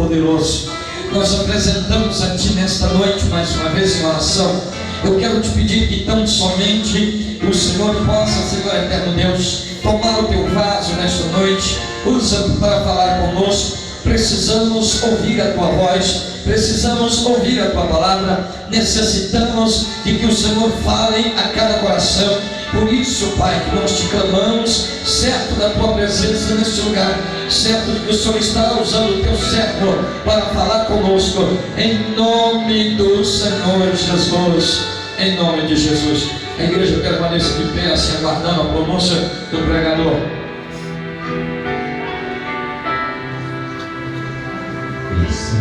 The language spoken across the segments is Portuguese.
Todo-Poderoso, nós apresentamos a Ti nesta noite mais uma vez em oração. Eu quero te pedir que tão somente o Senhor possa, Senhor eterno Deus, tomar o Teu vaso nesta noite, usa para falar conosco. Precisamos ouvir a Tua voz, precisamos ouvir a Tua palavra, necessitamos de que o Senhor fale a cada coração. Por isso, Pai, que nós te clamamos, certo da Tua presença neste lugar, certo de que o Senhor está usando o Teu servo para falar conosco, em nome do Senhor Jesus, em nome de Jesus. A igreja permanece de pé, assim, aguardando a pronúncia do pregador. Isso.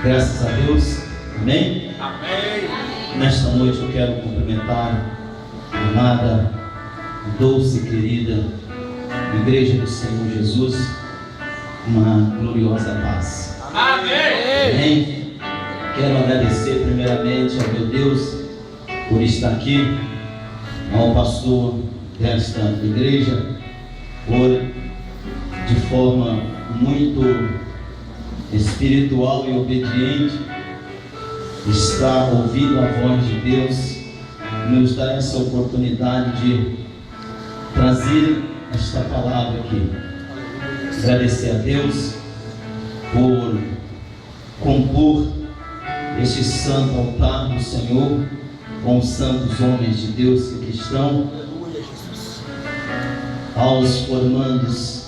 Graças a Deus. Amém? Amém. Nesta noite eu quero cumprimentar a amada, doce e querida Igreja do Senhor Jesus, uma gloriosa paz. Amém. Amém. Quero agradecer primeiramente ao meu Deus por estar aqui, ao pastor desta igreja, por de forma muito espiritual e obediente estar ouvindo a voz de Deus, nos dar essa oportunidade de trazer esta palavra aqui. Agradecer a Deus por compor este santo altar do Senhor com os santos homens de Deus que aqui estão. Aos formandos,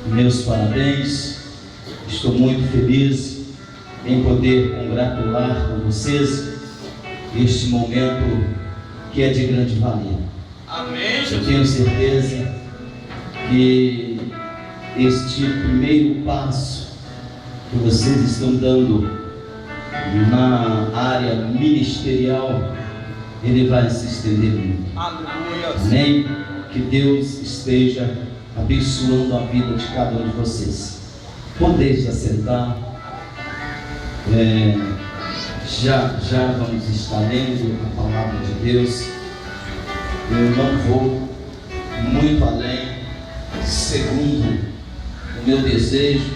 meus parabéns. Estou muito feliz em poder congratular com vocês este momento que é de grande valia. Amém. Eu tenho certeza que este primeiro passo que vocês estão dando na área ministerial, ele vai se estender muito. Aleluia. Amém? Que Deus esteja abençoando a vida de cada um de vocês. Podeis se assentar. Já vamos estar lendo a palavra de Deus. Eu não vou muito além, segundo o meu desejo,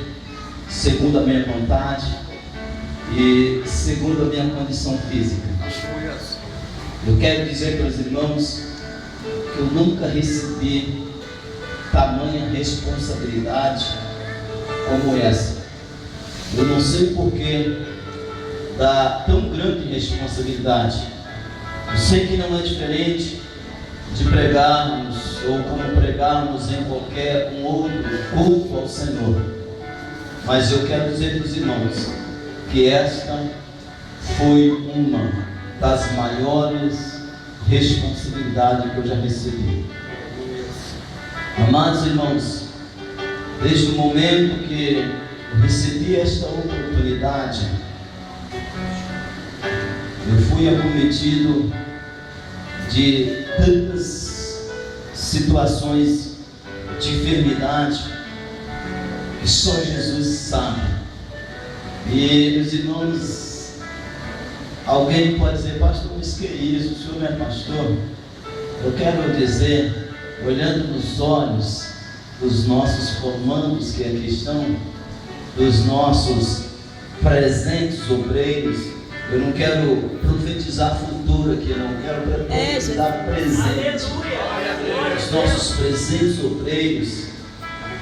segundo a minha vontade e segundo a minha condição física. Eu quero dizer para os irmãos que eu nunca recebi tamanha responsabilidade como essa. Eu não sei porquê da tão grande responsabilidade. Eu sei que não é diferente de pregarmos ou como pregarmos em qualquer outro culto ao Senhor. Mas eu quero dizer para os irmãos que esta foi uma das maiores responsabilidades que eu já recebi. Amados irmãos, desde o momento que eu recebi esta oportunidade, eu fui acometido de tantas situações de enfermidade que só Jesus sabe. E meus irmãos, alguém pode dizer: pastor, mas que isso? O senhor não é pastor? Eu quero dizer, olhando nos olhos dos nossos formandos que aqui estão, dos nossos presentes obreiros, eu não quero profetizar futuro aqui, não quero profetizar presente. Os nossos presentes obreiros,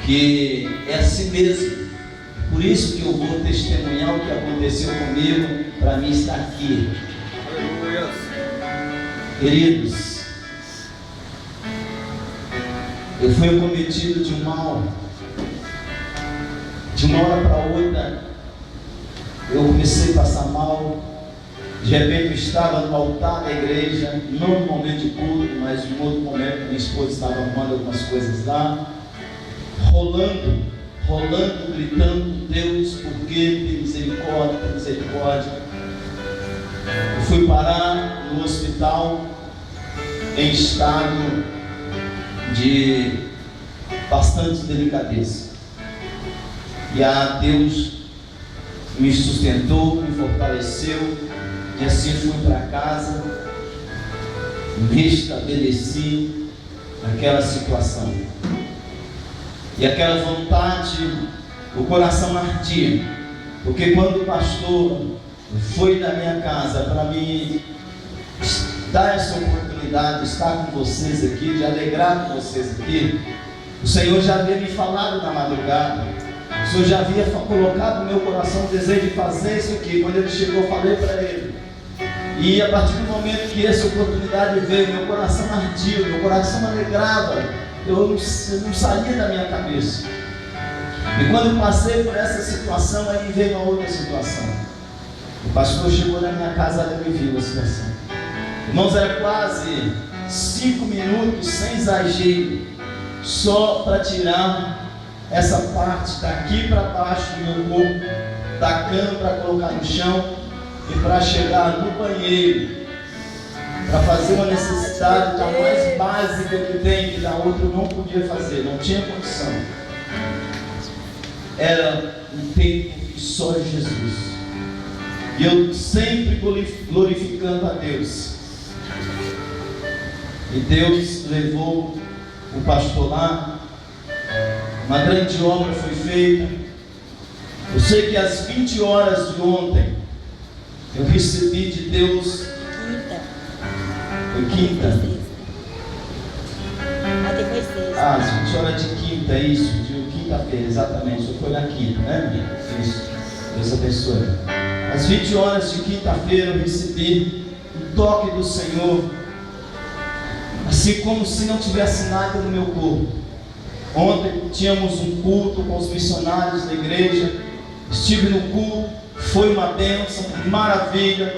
que é assim mesmo. Por isso que eu vou testemunhar o que aconteceu comigo, para mim estar aqui. Queridos, eu fui acometido de um mal. De uma hora para outra, eu comecei a passar mal. De repente eu estava no altar da igreja, não no momento de culto, mas em outro momento minha esposa estava arrumando algumas coisas lá, rolando, gritando: Deus, por que? Tem misericórdia, tem misericórdia. Eu fui parar no hospital em estado de bastante delicadeza. E Deus me sustentou, me fortaleceu. E assim fui para casa, me restabeleci naquela situação. E aquela vontade o coração ardia, porque quando o pastor foi na minha casa para me dar essa oportunidade de estar com vocês aqui, de alegrar com vocês aqui, o Senhor já havia me falado na madrugada, o Senhor já havia colocado no meu coração o desejo de fazer isso aqui. Quando ele chegou, eu falei para ele, e a partir do momento que essa oportunidade veio, meu coração ardia, meu coração alegrava, eu não saía da minha cabeça. E quando eu passei por essa situação, aí veio uma outra situação. O pastor chegou na minha casa e me viu a situação. Irmãos, era quase 5 minutos, sem exagero, só para tirar essa parte daqui para baixo do meu corpo, da cama para colocar no chão e para chegar no banheiro, para fazer uma necessidade da mais básica que tem, que da outra eu não podia fazer, não tinha condição. Era um tempo que só Jesus. E eu sempre glorificando a Deus. E Deus levou o pastor lá. Uma grande obra foi feita. Eu sei que às 20 horas de ontem eu recebi de Deus. Foi quinta. Depois sexta. Às 20 horas de quinta, isso, de quinta-feira, exatamente. Só foi na quinta, né, minha? Isso. Deus abençoe. Às 20 horas de quinta-feira eu recebi o toque do Senhor, assim como se não tivesse nada no meu corpo. Ontem tínhamos um culto com os missionários da igreja. Estive no culto, foi uma bênção, maravilha.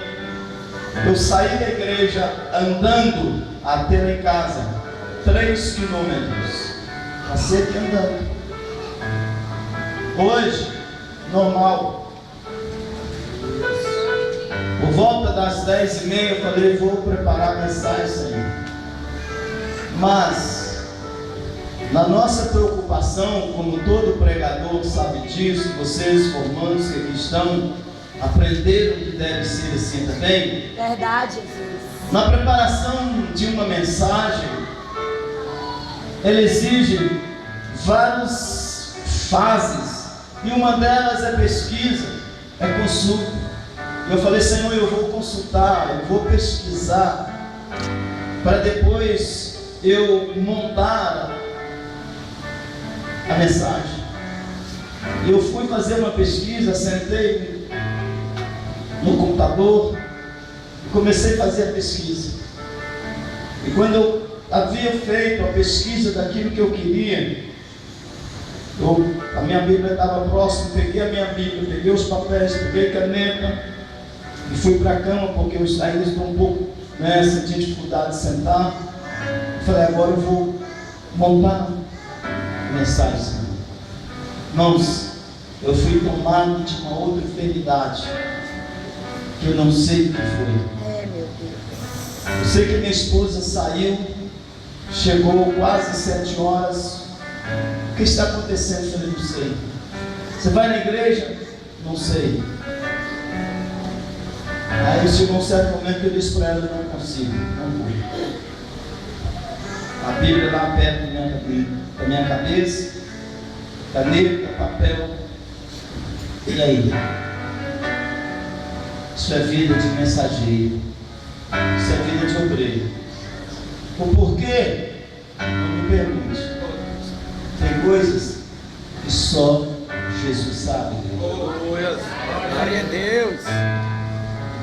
Eu saí da igreja andando até lá em casa, 3 quilômetros. Passei aqui andando. Hoje, normal. Por volta das 10h30 eu falei, vou preparar a mensagem aí. Mas na nossa preocupação, como todo pregador sabe disso, vocês formandos que aqui estão, aprenderam que deve ser assim também. Verdade, Jesus. Na preparação de uma mensagem, ela exige várias fases, e uma delas é pesquisa, é consulta. E eu falei, Senhor, eu vou consultar, eu vou pesquisar, para depois eu montar a mensagem. E eu fui fazer uma pesquisa, sentei no computador e comecei a fazer a pesquisa. E quando eu havia feito a pesquisa daquilo que eu queria, a minha Bíblia estava próxima, peguei a minha Bíblia, peguei os papéis, peguei caneta e fui para a cama, porque eu ainda estou um pouco, senti dificuldade de sentar. Falei, agora eu vou montar a mensagem. Irmãos, eu fui tomado de uma outra enfermidade, que eu não sei o que foi. Meu Deus. Eu sei que minha esposa saiu, chegou quase 7 horas. O que está acontecendo? Eu falei, não sei. Você vai na igreja? Não sei. Aí chegou um certo momento que eu disse para ela, não consigo, não vou. A Bíblia lá perto da minha cabeça, caneta, papel. E aí? Isso é vida de mensageiro. Isso é vida de obreiro. O porquê? Não me pergunte. Tem coisas que só Jesus sabe. Glória a Deus.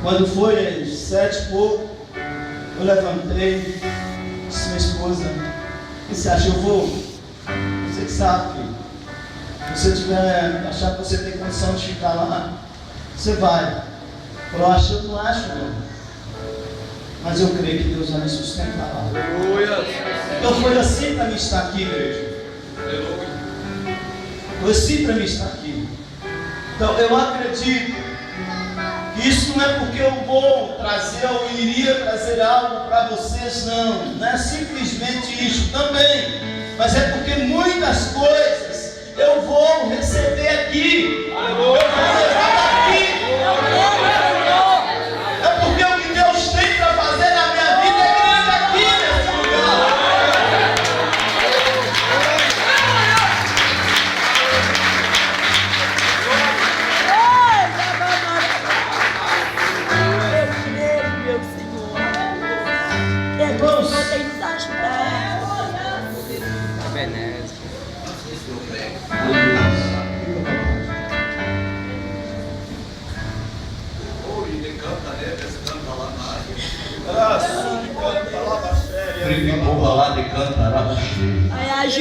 Quando foi às 7 e pouco, eu levantei, disse minha esposa, o que você acha? Eu vou? Você que sabe, filho. Se você achar que você tem condição de ficar lá, você vai. Falou, eu não acho não. Mas eu creio que Deus vai me sustentar lá. Então foi assim para mim estar aqui, igreja. Foi assim para mim estar aqui. Então eu acredito que isso não é porque eu vou trazer ou iria trazer algo para vocês, não é simplesmente isso também, mas é porque muitas coisas eu vou receber aqui, eu vou levar daqui. É porque o que Deus tem para fazer na minha vida é grande aqui nesse lugar.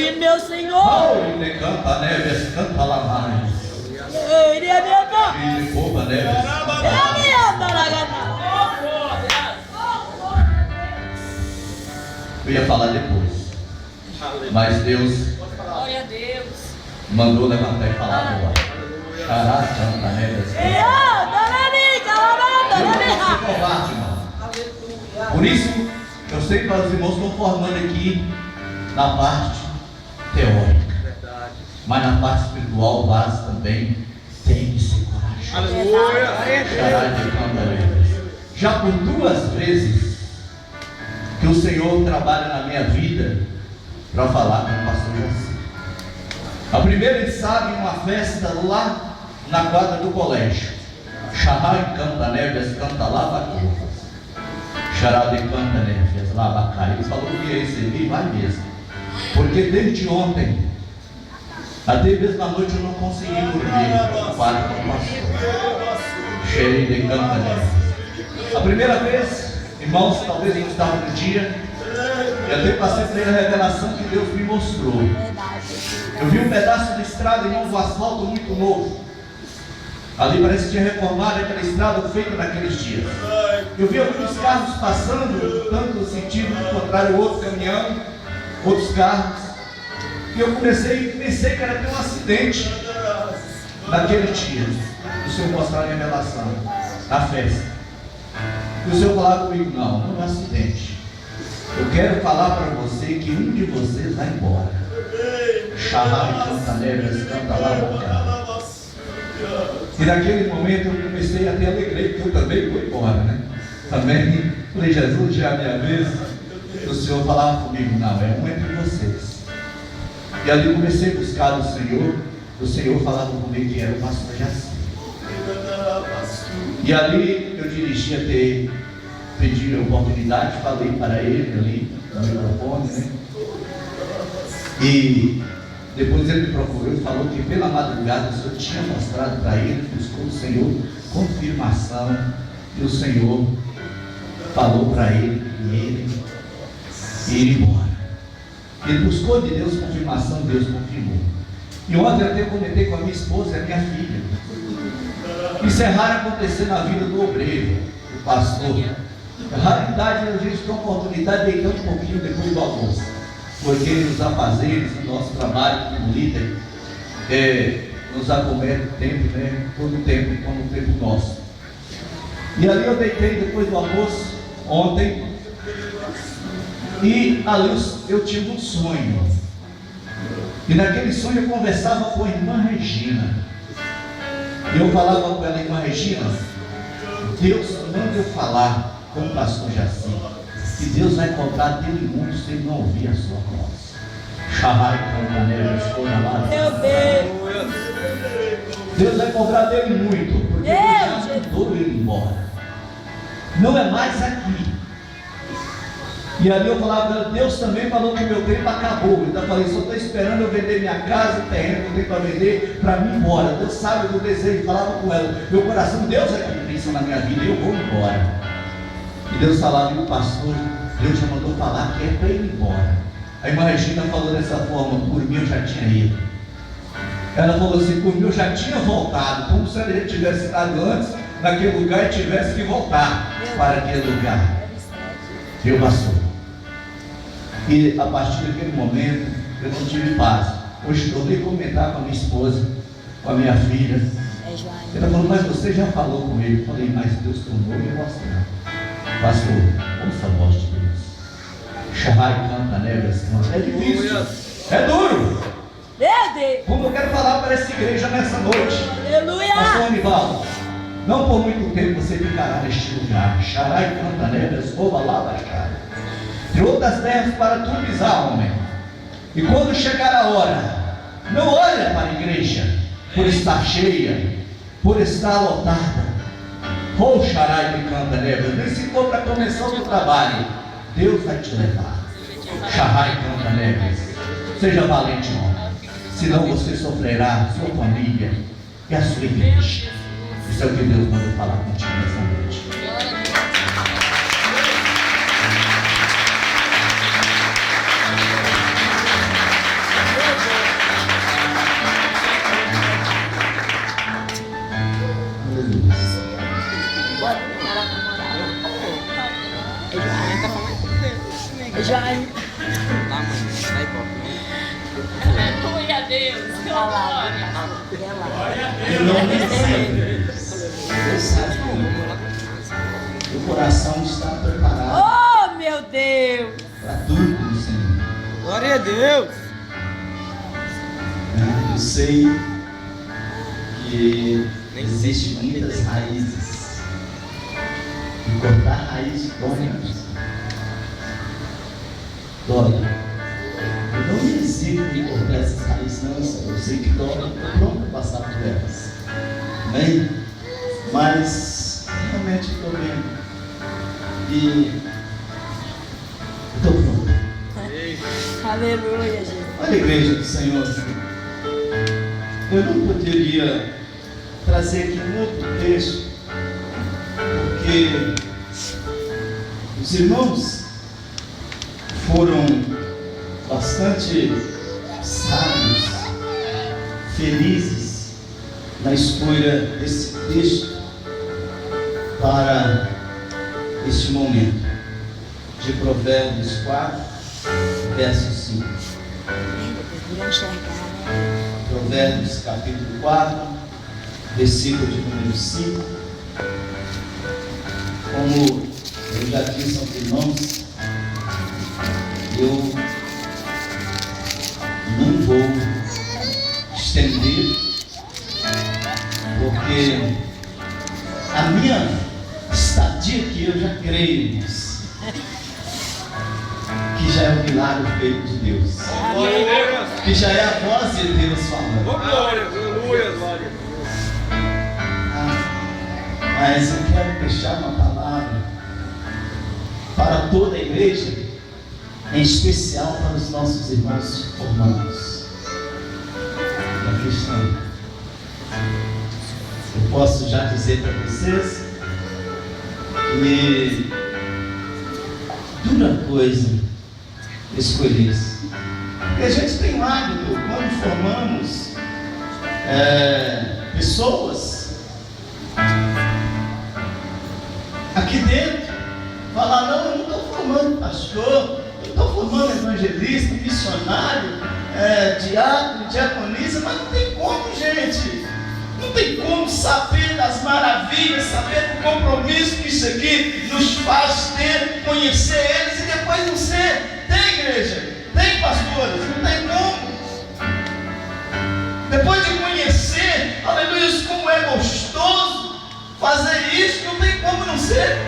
Hoje, meu Senhor. Ele canta neves, canta lá mais. Ele é meu nome. Ele poupa neves. Ele é meu nome. Eu ia falar depois, mas Deus Glória a Deus. mandou levantar e falar agora. Xará, canta neves. Eu não sou covarde, irmão. Por isso, eu sei que os irmãos estão formando aqui na parte teórica, mas na parte espiritual, o vaso também tem que ser corajoso. Xará de canta neves. Já por 2 vezes que o Senhor trabalha na minha vida para falar com o pastor Jaci. A primeira ele sabe uma festa lá na quadra do colégio. Xará canta neves, canta lavacurvas. Xará de canta neves, lavacai. Ele falou que ia receber, vai mesmo. Porque desde ontem, até mesmo à noite eu não consegui dormir no quarto do pastor. Xerei de canta neves. A primeira vez, irmãos, talvez não estava no dia, e até passei por ele a revelação que Deus me mostrou. Eu vi um pedaço de estrada, irmãos, um asfalto muito novo. Ali parece que tinha reformado aquela estrada feita naqueles dias. Eu vi alguns carros passando, tanto no sentido contrário, outro caminhão, outros carros. E eu pensei que era ter um acidente naquele dia. O Senhor mostrar a revelação, a festa. E o Senhor falava comigo, não é um acidente. Eu quero falar para você que um de vocês vai embora. Xará, canta neves, canta lá. E naquele momento eu comecei a ter alegria, porque eu também vou embora, né? Também, falei, Jesus, já é a minha vez. O Senhor falava comigo, não, é um entre vocês. E ali eu comecei a buscar o Senhor falava comigo que era o pastor Jaci. E ali eu dirigi até, pedi a oportunidade, falei para ele ali no microfone, né? E depois ele me procurou e falou que pela madrugada o Senhor tinha mostrado para ele, buscou o Senhor confirmação, e o Senhor falou para ele que ele ia embora. Ele buscou de Deus confirmação, Deus confirmou. E ontem até comentei com a minha esposa e a minha filha. Isso é raro acontecer na vida do obreiro, do pastor. Raridade, a gente tem a oportunidade de deitar um pouquinho depois do almoço. Porque nos afazeres, o nosso trabalho como líder, nos acomete o tempo, né? Todo o tempo, como o tempo nosso. E ali eu deitei depois do almoço, ontem, e ali eu tive um sonho. E naquele sonho eu conversava com a irmã Regina. E eu falava com ela, irmã Regina, Deus manda eu falar com o pastor Jaci, que Deus vai cobrar dele muito se ele não ouvir a sua voz. Chamai com maneira, escolha lá. Meu Deus. Deus vai cobrar dele muito, porque ele já mandou ele embora. Não é mais aqui. E ali eu falava para ela, Deus também falou que o meu tempo acabou. Então eu falei, só estou esperando eu vender minha casa, o terreno que eu tenho para vender, para mim ir embora. Deus sabe o meu desejo, falava com ela, meu coração, Deus é que pensa na minha vida, eu vou embora. E Deus falava, e o pastor, Deus já mandou falar que é para ele ir embora. A irmã Regina falou dessa forma, por mim eu já tinha ido. Ela falou assim, por mim eu já tinha voltado, como se ela já tivesse estado antes naquele lugar e tivesse que voltar para aquele lugar. Viu, pastor? E a partir daquele momento eu não tive paz. Hoje eu nem comentar com a minha esposa, com a minha filha. Ela falou, mas você já falou com ele. Eu falei, mas Deus tornou me mostrar. Pastor, ouça a voz de Deus. Chamar canta, né? É difícil, é duro. Meu Deus. Como eu quero falar para essa igreja nessa noite. Aleluia. Pastor Anivaldo, não por muito tempo você ficará neste lugar. Xarai canta, né? Escova lá, baixar. De outras terras para tu pisar, homem. E quando chegar a hora, não olha para a igreja por estar cheia, por estar lotada. Ou xarai de canta, né? Nem se for para começar o trabalho, Deus vai te levar. Xarai canta, né? Seja valente, homem. Senão você sofrerá, sua família e a sua igreja. Isso é o que Deus mandou falar contigo nessa noite. Jaime. Lá, mãe. Sai, papai. Aleluia a Deus. Glória. Em nome de Jesus. Deus sabe que o coração está preparado Oh, meu Deus. para tudo, Senhor. Glória a Deus. Eu sei que existem muitas raízes. E cortar raiz dói. Dói. Eu não me exijo de cortar essas raízes, não, Senhor. Eu sei que dói. Estou pronto para passar por elas. Amém? Mas realmente estou vendo. E estou pronto. Aleluia, Jesus. Olha a igreja do Senhor. Eu não poderia trazer aqui muito texto, porque os irmãos foram bastante sábios, felizes na escolha desse texto para este momento, de Provérbios 4, verso 5. Provérbios capítulo 4, versículo de número 5. Como eu já disse aos irmãos, eu não vou estender, porque a minha estadia aqui eu já creio nisso, que já é um milagre feito de Deus, Glória a Deus. que já é a voz de Deus falando. Glória, aleluia, glória. Mas eu quero deixar uma palavra para toda a igreja, em especial para os nossos irmãos formandos. E aqui estão. Eu posso já dizer para vocês que dura coisa escolher isso. Porque a gente tem um hábito, quando formamos pessoas aqui dentro, falar: não, eu não estou formando pastor, eu estou formando evangelista, missionário, diácono, diaconisa, mas não tem como, gente. Não tem como saber das maravilhas, saber do compromisso que isso aqui nos faz ter, conhecer eles e depois não ser. Tem igreja, tem pastores, não tem como. Depois de conhecer, aleluia, como é gostoso fazer isso, não tem como não ser.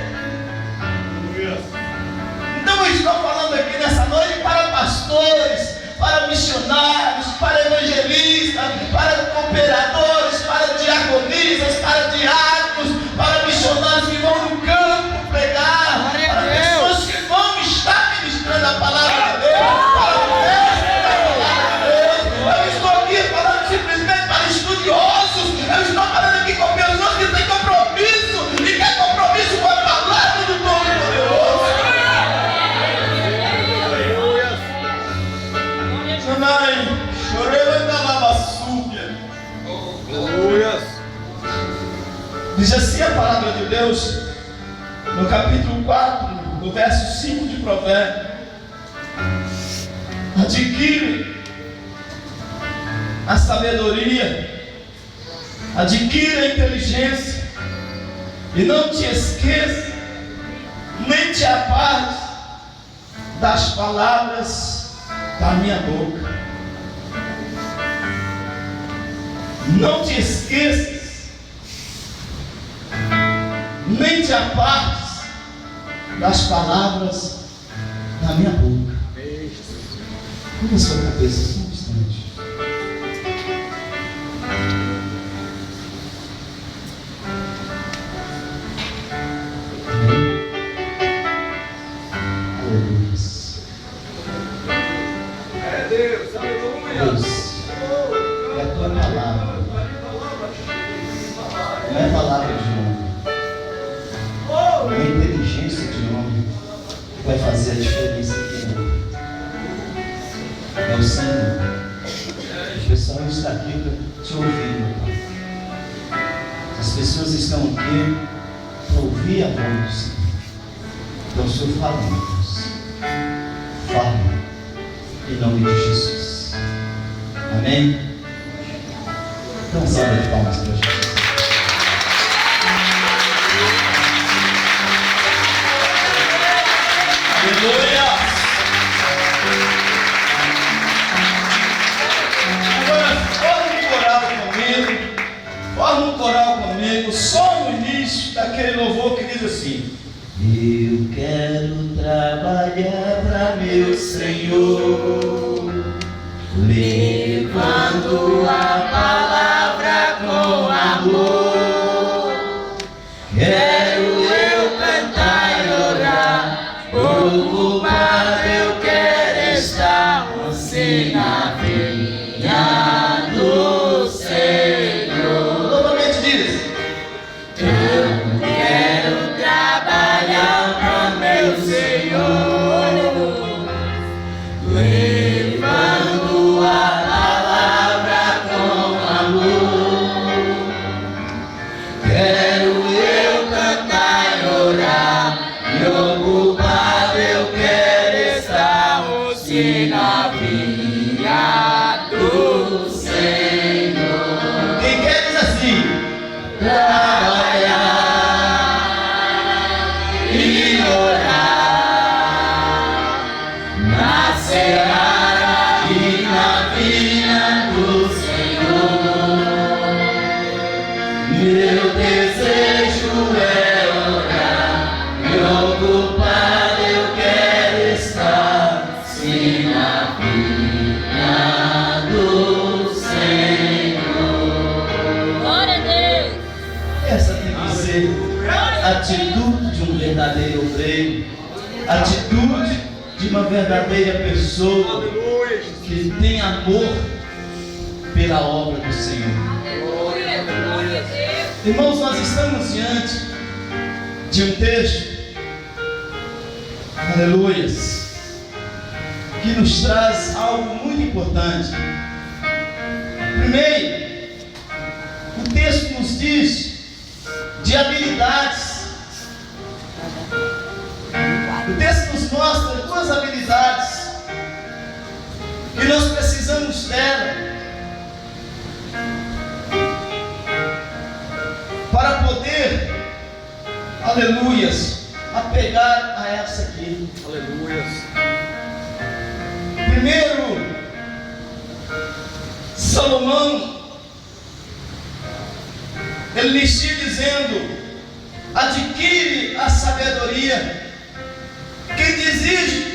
Então eu estou falando aqui nessa noite para pastores, para missionários, para evangelistas, para cooperadores, para diaconisas, para diáconos, para missionários que vão no campo pregar, para pessoas que vão estar ministrando a palavra de Deus, para o mestre da palavra de Deus. Eu estou aqui falando simplesmente para estudiosos, eu estou falando aqui com pessoas que têm compromisso e quer compromisso com a palavra do Todo-Poderoso. Mãe, chorando na lavaçúbia. Aleluia. Diz assim a palavra de Deus, no capítulo 4, no verso 5 de Provérbios: adquire a sabedoria, adquire a inteligência, e não te esqueça, nem te aparte das palavras da minha boca. Não te esqueças, nem te apartes das palavras da minha boca. Curva a sua cabeça só um instante. Amém? Aleluia. É Deus, aleluia. Deus, é a tua palavra, não é palavra de homem, não é inteligência de homem que vai fazer a diferença aqui, não. É o Senhor. O pessoal está aqui para te ouvir, meu Pai. As pessoas estão aqui para ouvir a voz do Senhor. Então o Senhor fala, Deus. forma, em nome de Jesus. Amém? Então, salva de palmas para Jesus. Aleluia! Agora, forma um coral comigo, só no início daquele louvor que diz assim: eu quero trabalhar para meu Senhor, levando a palavra com amor. Quero eu cantar e orar, ocupado eu quero estar, você na vinha do Senhor. Novamente diz: eu quero trabalhar para meu Senhor, levando a palavra com amor. Quero eu cantar e orar, e ocupado eu quero estar, você na vinha do Senhor. Quem quer diz assim: trabalhar e orar na seara e na vinha do Senhor. Meu desejo é orar, e ocupado eu quero estar, sim, na vinha do Senhor. Glória a Deus. Essa tem que ser a atitude de um verdadeiro obreiro, a atitude de uma verdadeira pessoa Aleluia, Jesus. que tem amor pela obra do Senhor. Glória a Deus. Irmãos, nós estamos diante de um texto, aleluias, que nos traz algo muito importante. Primeiro, o texto nos diz de habilidades. O texto nos mostra duas habilidades que nós precisamos dela para poder, aleluias, apegar a essa aqui. Aleluia. Primeiro, Salomão, ele lhe está dizendo: adquire a sabedoria. Quem diz isso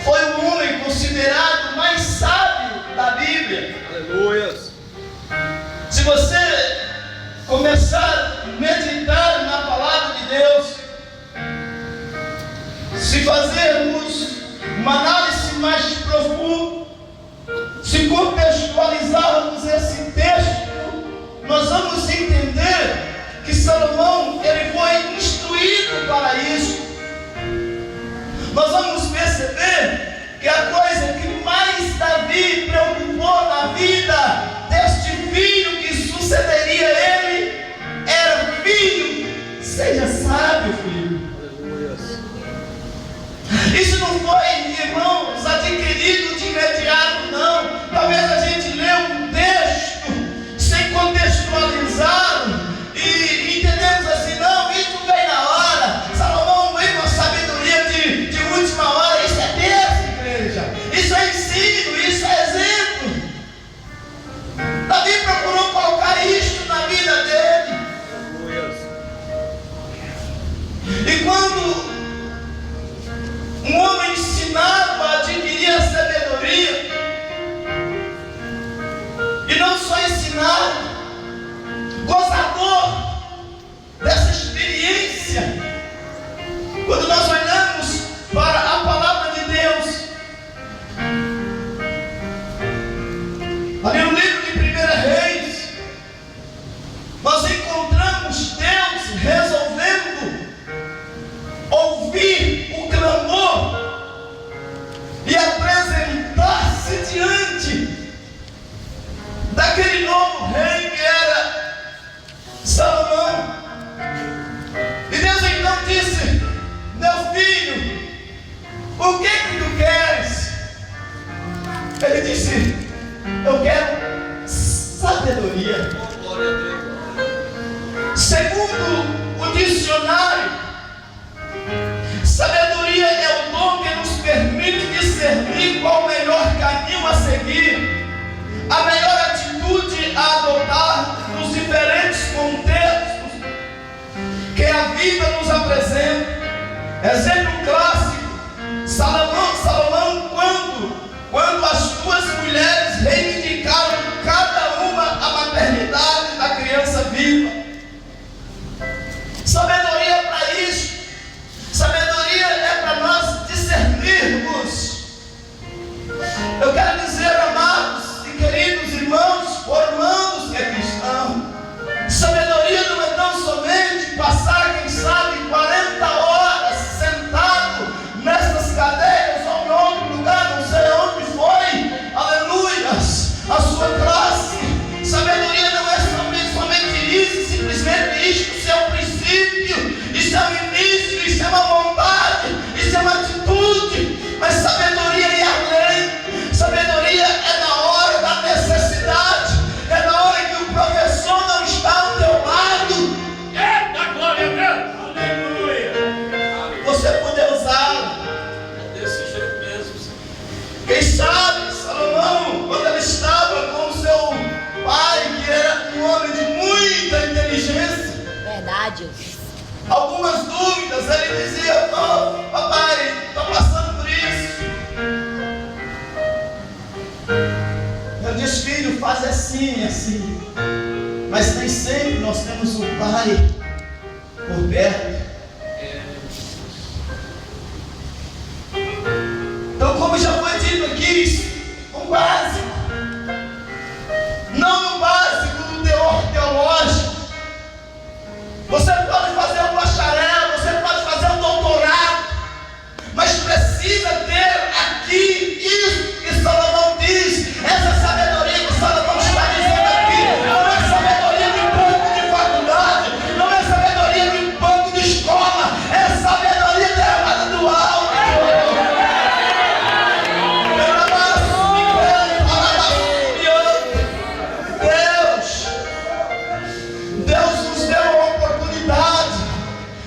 foi o homem considerado mais sábio da Bíblia. Aleluia. Se você começar a meditar na palavra de Deus, se fazermos uma análise mais profunda, se contextualizarmos esse texto, nós vamos entender que Salomão, ele foi instruído para isso. Nós vamos perceber que a coisa que mais Davi preocupou na vida deste filho que sucederia ele era: filho, seja sábio, filho. Aleluia. Isso não foi, irmãos, adquirido de imediato, não. Talvez a gente lê um texto sem contextualizar e entendemos assim: não, isso vem na hora. Salomão veio com a sabedoria de última hora. Isso é Deus, igreja. Isso é ensino, isso é exemplo. Exemplo clássico, Salomão quando as duas mulheres reivindicaram cada uma a maternidade da criança viva. Sabedoria é para isso. Sabedoria é para nós discernirmos. Eu quero dizer, amados e queridos irmãos, formandos que aqui estão, sabedoria não é tão somente passar, quem sabe, 40 horas sentado nessas cadeiras ou em outro lugar, não sei onde foi, aleluias, a sua classe. Sabedoria não é somente isso, simplesmente isto, isso é um princípio, isso é um início, isso é uma vontade, isso é uma atitude, mas sabedoria é além. Sabedoria é na hora da necessidade, é na hora que o professor não está ao teu lado. Eita, glória a Deus! Aleluia! Você poder usá-lo. É desse jeito mesmo. Quem sabe, Salomão, quando ele estava com o seu pai, que era um homem de muita inteligência, Verdade. algumas dúvidas, ele dizia: oh, papai, estou passando por isso. Ele diz: filho, faz assim, assim. Mas nem sempre nós temos o pai por perto. Então, como já foi dito aqui, o básico, não no básico do teor teológico. Você pode fazer um bacharel, você pode fazer um doutorado, mas precisa ter aqui isso que Salomão diz, essa sabedoria que Salomão está dizendo aqui. Não é sabedoria de banco de faculdade, não é sabedoria de banco de escola, é sabedoria derramada do alto. Deus nos deu a oportunidade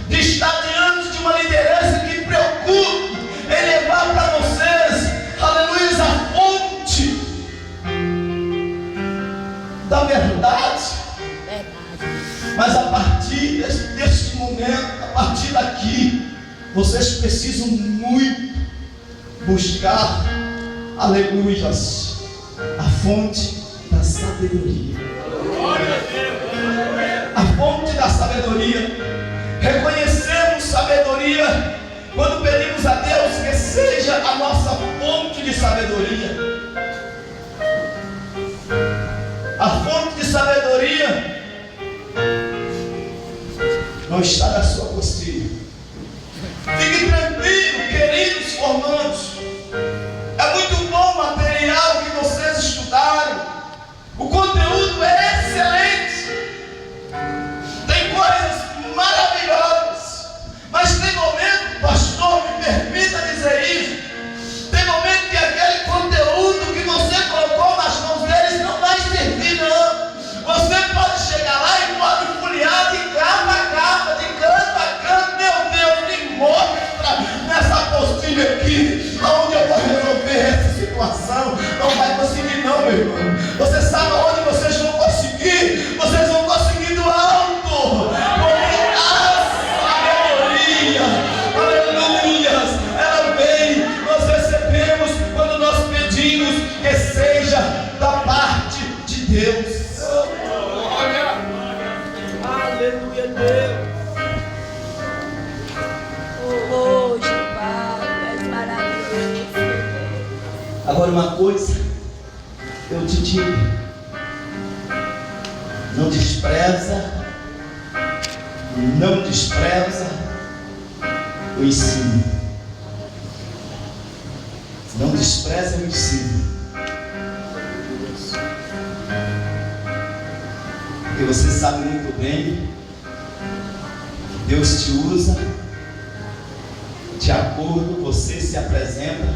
de estar diante de uma liderança que preocupe em levar para vocês, aleluia, a fonte da verdade. Mas a partir deste momento, a partir daqui, vocês precisam muito buscar, aleluias, a fonte da sabedoria. A fonte da sabedoria. Reconhecemos sabedoria quando pedimos a Deus que seja a nossa fonte de sabedoria. A fonte de sabedoria não está na sua apostila. Fique tranquilo, queridos formandos. É muito bom o material que vocês estudaram. O conteúdo é excelente. Tem coisas maravilhosas. Mas tem momento, pastor, me permita dizer isso, tem momento que aquele conteúdo que você colocou nas mãos deles não vai servir, não. Você pode chegar lá e pode folhear de capa a capa, de canto a canto. Meu Deus, me mostra nessa apostila aqui onde eu vou resolver essa situação. Não vai conseguir não, meu irmão. Você sabe onde vocês vão conseguir? Vocês vão conseguir do alto. Porque a sabedoria, aleluias, ela vem, nós recebemos quando nós pedimos que seja da parte de Deus. Aleluia, Deus. Oh, Jeová, tu és maravilhoso. Agora uma coisa eu te digo: não despreza o ensino. Não despreza o ensino. Porque você sabe muito bem que Deus te usa de acordo, você se apresenta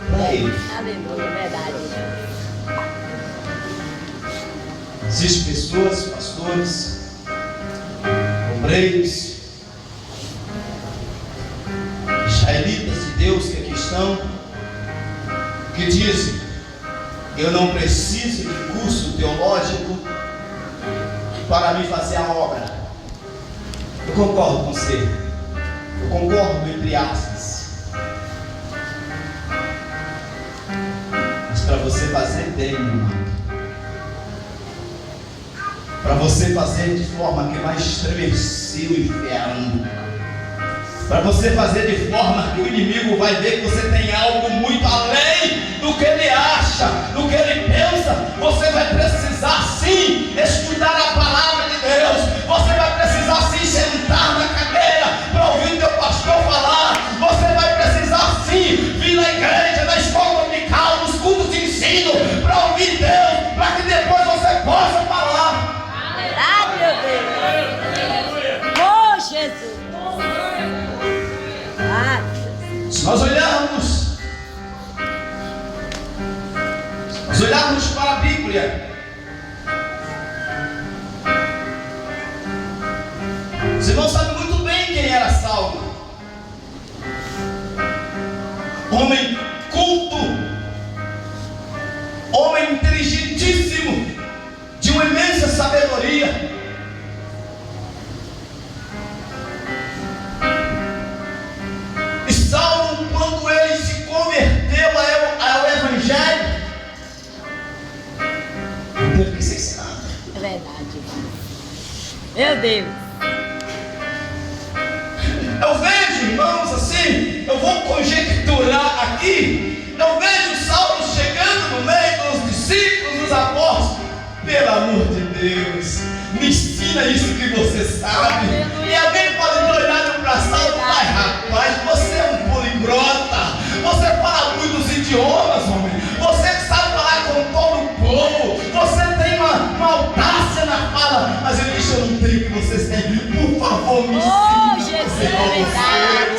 para Ele. Aleluia, verdade. Existem pessoas, pastores, obreiros, israelitas de Deus que aqui estão, que dizem: eu não preciso de curso teológico para me fazer a obra. Eu concordo com você. Eu concordo, entre aspas. Mas para você fazer bem, meu amado, para você fazer de forma que vai estremecer o inferno, para você fazer de forma que o inimigo vai ver que você tem algo muito além do que ele acha, do que ele pensa, você vai precisar sim estudar a palavra de Deus, você vai precisar sim sentar na cadeira para ouvir o teu pastor falar, você vai precisar sim vir na igreja, na escola dominical, nos cultos de ensino, para ouvir Deus, para que depois você possa falar. Verdade, meu Deus. Oh, Jesus. Se nós olharmos para a Bíblia, os irmãos sabem muito bem quem era Saulo. Homem culto, homem inteligentíssimo, de uma imensa sabedoria. E Saulo, quando ele se converteu ao Evangelho, teve que ser ensinado. É verdade. Meu Deus. Eu vejo, irmãos, assim, eu vou conjecturar aqui, eu vejo Saulo chegando no meio dos discípulos, dos apóstolos. Pelo amor de Deus, me ensina isso que você sabe. E alguém pode olhar para Saulo e falar: rapaz, você é um poliglota, você fala muitos idiomas, homem, você sabe falar com todo o povo, você tem uma audácia na fala. Mas ele disse: eu não tenho o que vocês têm, por favor, me ensina. Oh, Jesus, é verdade.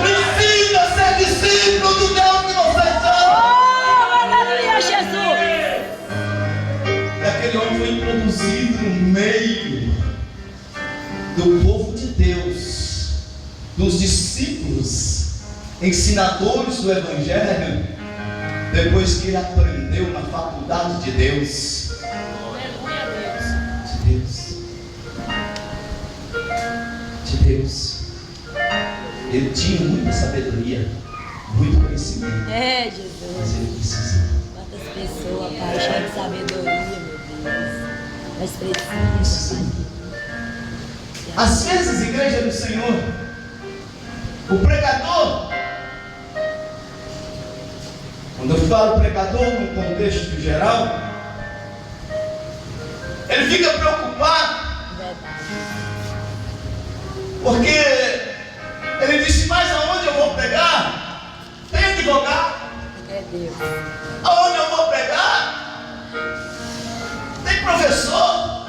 Me ensina a ser discípulo do Deus que vocês são. Oh, aleluia, Jesus. E aquele homem foi introduzido no meio do povo de Deus, dos discípulos, ensinadores do Evangelho, depois que ele aprendeu na faculdade de Deus. De Deus. De Deus. Ele tinha muita sabedoria, muito conhecimento, É, mas Jesus. ele precisava. Quantas pessoas, Pai, cheias de sabedoria, meu Deus. Mas precisa, Pai. Às vezes, igreja do Senhor, o pregador, quando eu falo pregador no contexto geral, ele fica preocupado, Verdade. porque ele disse: mas aonde eu vou pregar? Tem advogado. É Deus. Aonde eu vou pregar? Tem professor.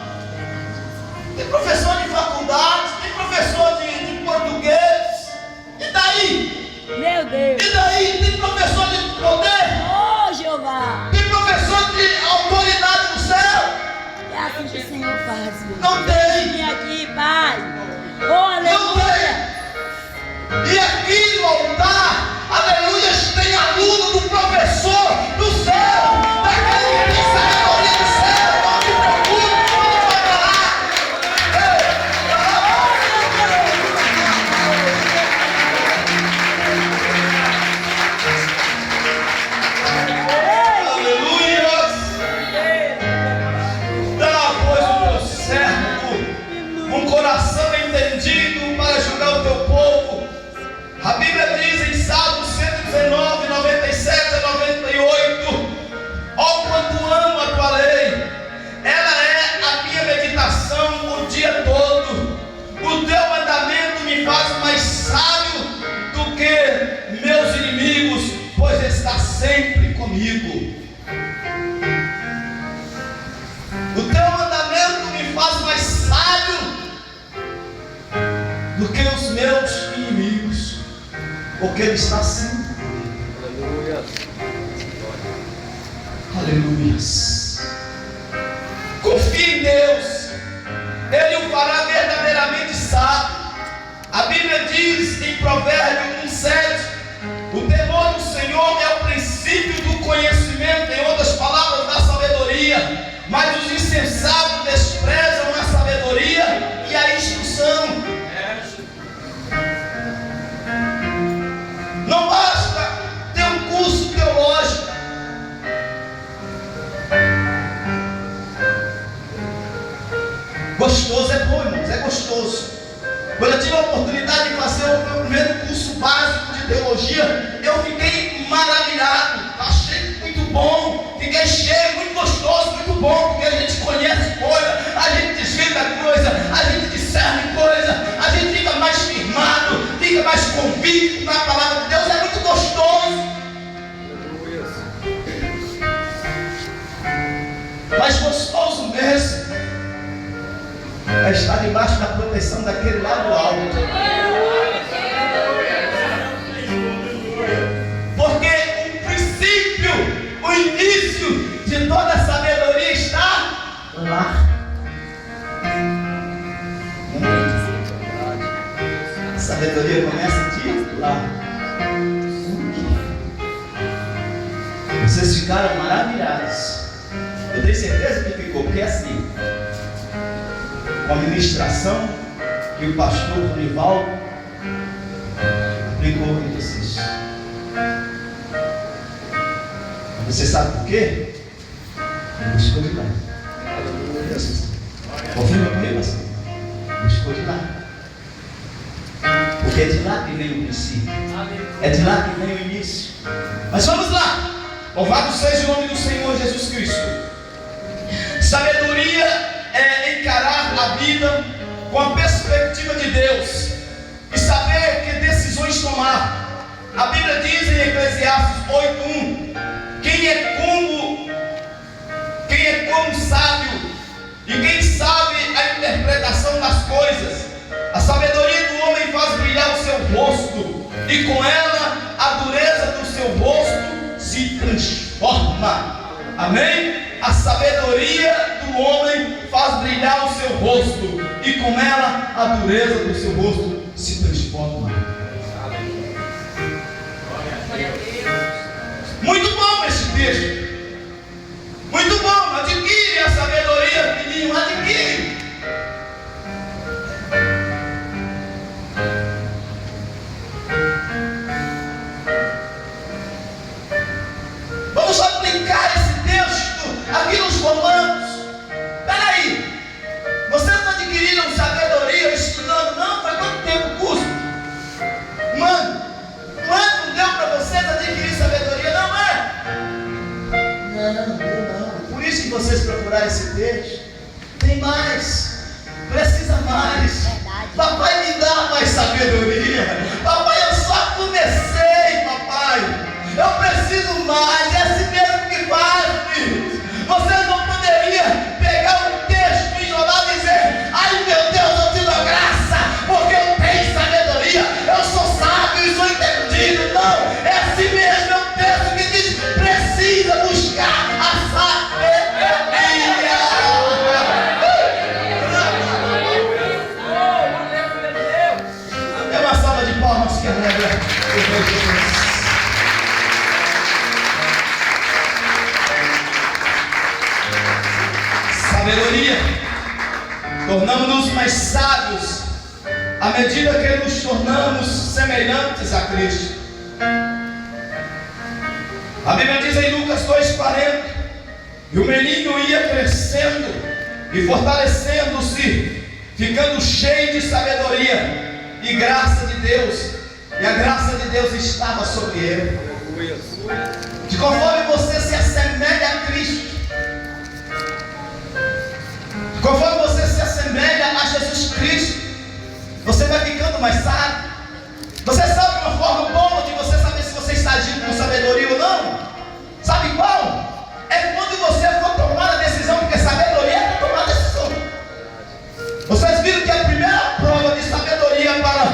Tem professor de faculdade, tem professor de português. E daí? Meu Deus. E daí? Tem professor de poder? Oh, Jeová. Tem professor de autoridade no céu? É assim que o Senhor faz, meu Não Deus. tem. Vem aqui, Pai. Oh, Não aleluia. tem. E aqui no altar, aleluia, tem aluno do professor do céu, daquele que tem sabedoria do céu. Não se preocupe, não vai parar. Aleluia. Dá, pois, o teu servo um coração entendido para julgar o teu povo. A Bíblia diz em Salmo 119, 97 a 98: ó quanto amo a tua lei, ela é a minha meditação o dia todo. O teu mandamento me faz mais sábio do que meus inimigos, pois está sempre comigo. O teu mandamento me faz mais sábio do que os meus inimigos, porque ele está sempre comigo. Aleluia. Confie em Deus, Ele o fará verdadeiramente sábio. A Bíblia diz em Provérbios 1:7: o temor do Senhor é o princípio do conhecimento, em outras palavras, da sabedoria. Mas os insensatos desprezam a sabedoria e a instrução. Gostoso é bom, irmãos, é gostoso. Quando eu tive a oportunidade de fazer o meu primeiro curso básico de teologia, eu fiquei maravilhado, achei muito bom, fiquei cheio, muito gostoso, muito bom, porque a gente conhece coisa, a gente desvenda coisa, a gente discerne coisa, a gente fica mais firmado, fica mais convicto na palavra de Deus, é muito gostoso. Mas gostoso mesmo é estar debaixo da proteção daquele lá do alto. Porque o princípio, o início de toda a sabedoria está lá. A sabedoria começa de lá. Vocês ficaram maravilhados. Eu tenho certeza que ficou, porque é assim, com a ministração que o pastor Ronivaldo aplicou em vocês. Você sabe por quê? Ele buscou de lá. Confirma comigo assim? Buscou de lá. Porque é de lá que vem o princípio. É de lá que vem o início. Mas vamos lá. Louvado seja o nome do Senhor Jesus Cristo. Sabedoria é encarar a vida com a perspectiva de Deus e saber que decisões tomar. A Bíblia diz em Eclesiastes 8:1: quem é como sábio, e quem sabe a interpretação das coisas. A sabedoria do homem faz brilhar o seu rosto, e com ela a dureza do seu rosto se transforma. Amém? A sabedoria do homem faz brilhar o seu rosto, e com ela a dureza do seu rosto se transforma. Muito bom esse texto. Muito bom. Adquire a sabedoria, filhinho, adquire. Vamos aplicar esse texto aqui nos Romanos. Peraí, vocês não adquiriram sabedoria estudando? Não, faz quanto tempo o curso? Mano, não deu para vocês adquirir sabedoria, não é? Não deu não. Por isso que vocês procuraram esse texto. Tem mais, precisa mais. Papai, me dá mais sabedoria. Papai, eu só comecei, papai. Eu preciso mais. É assim mesmo que faz, filhos. Vocês não poderiam pegar um texto isolado e dizer: ai meu Deus, eu te dou graça, porque eu tenho sabedoria, eu sou sábio e sou entendido. Não, é assim mesmo. É um texto que diz: precisa buscar a sabedoria. É uma salva de palmas que alegra o meu Deus. Sabedoria, tornamos-nos mais sábios à medida que nos tornamos semelhantes a Cristo. A Bíblia diz em Lucas 2,40: e o menino ia crescendo e fortalecendo-se, ficando cheio de sabedoria e graça de Deus, e a graça de Deus estava sobre ele. De conforme você se assemelha a Cristo, conforme você se assemelha a Jesus Cristo, você vai ficando mais sábio. Você sabe uma forma boa de você saber se você está agindo com sabedoria ou não? Sabe qual? É quando você for tomar a decisão, porque sabedoria é para tomar a decisão. Vocês viram que a primeira prova de sabedoria para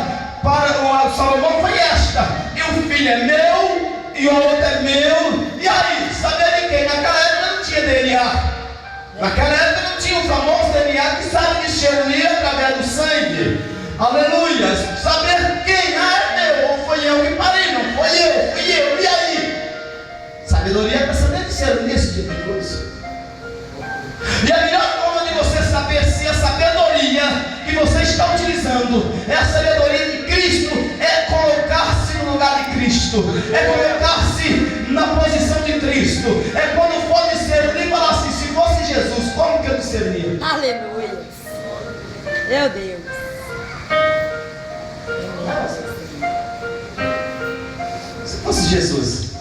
o Salomão foi esta: e um filho é meu, e o outro é meu. E aí, saber de quem? Naquela época não tinha DNA. Naquela época não tinha o famoso DNA que sabe discernir através do sangue. Aleluia! Saber quem é meu, ou foi eu que parei, não foi eu, fui eu. E aí? Sabedoria é para saber discernir esse tipo de coisa. E a melhor forma de você saber se a sabedoria que você está utilizando é a sabedoria de Cristo, é colocar-se no lugar de Cristo, é colocar-se na posição de Cristo. É quando for discernir, falar assim: se fosse Jesus, como que eu discernia? Aleluia. Meu Deus. Se fosse Jesus,